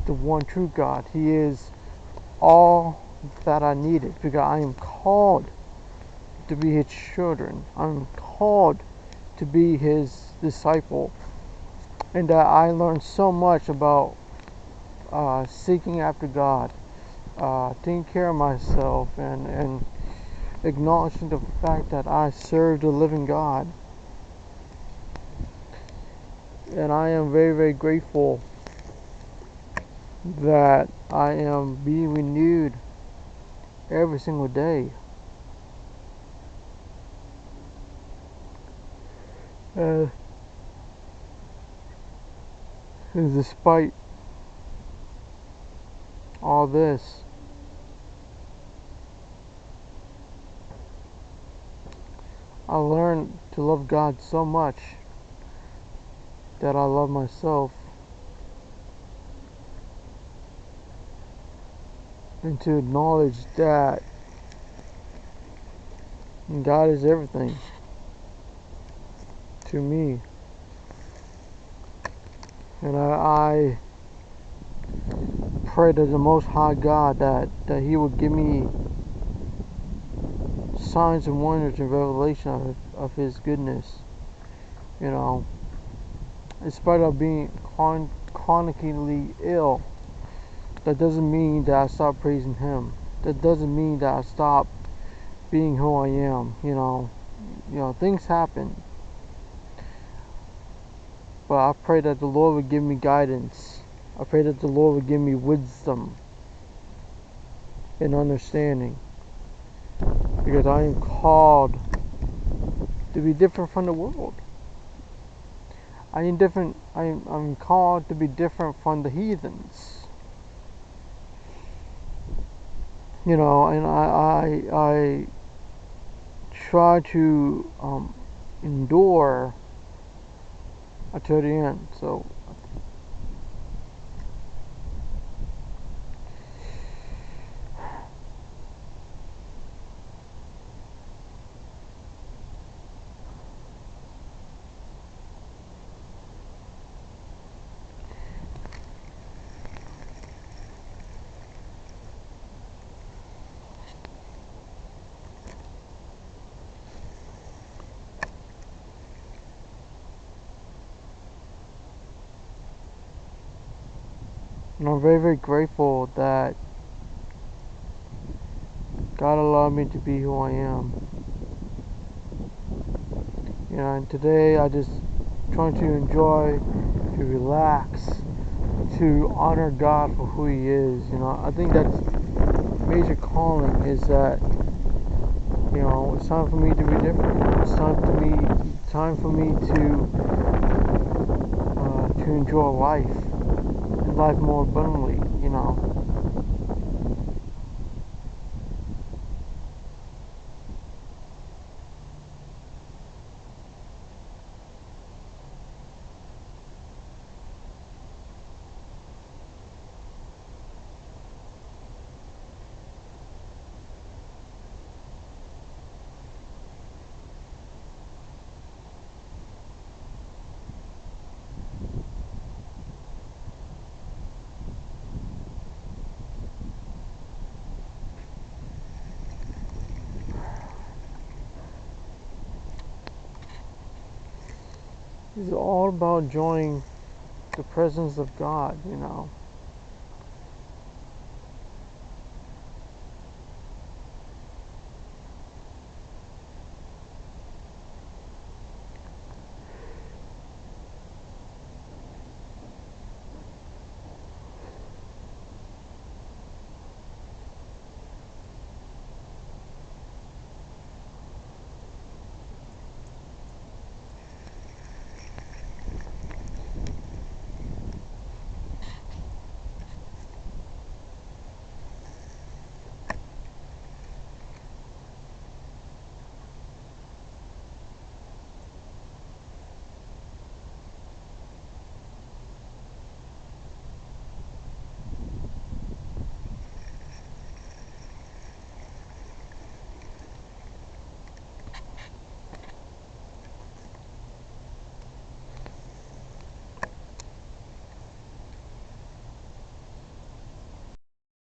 the one true God. He is all that I needed, because I am called to be His children. I'm called to be His disciple. And I learned so much about seeking after God, taking care of myself, and acknowledging the fact that I serve the living God. And I am very, very grateful that I am being renewed every single day. And despite all this, I learned to love God so much that I love myself, and to acknowledge that God is everything to me. And I pray to the Most High God that He would give me signs and wonders and revelation of His goodness. You know, in spite of being chronically ill, that doesn't mean that I stop praising Him. That doesn't mean that I stop being who I am. You know, things happen. But I pray that the Lord would give me guidance. I pray that the Lord would give me wisdom and understanding, because I am called to be different from the world. I'm called to be different from the heathens. You know, and I try to endure until the end. So and I'm very, very grateful that God allowed me to be who I am. You know, and today I just trying to enjoy, to relax, to honor God for who He is. You know, I think that's major calling, is that, you know, it's time for me to be different. It's time for me to enjoy life, and life more abundantly. You know. It's all about enjoying the presence of God, you know.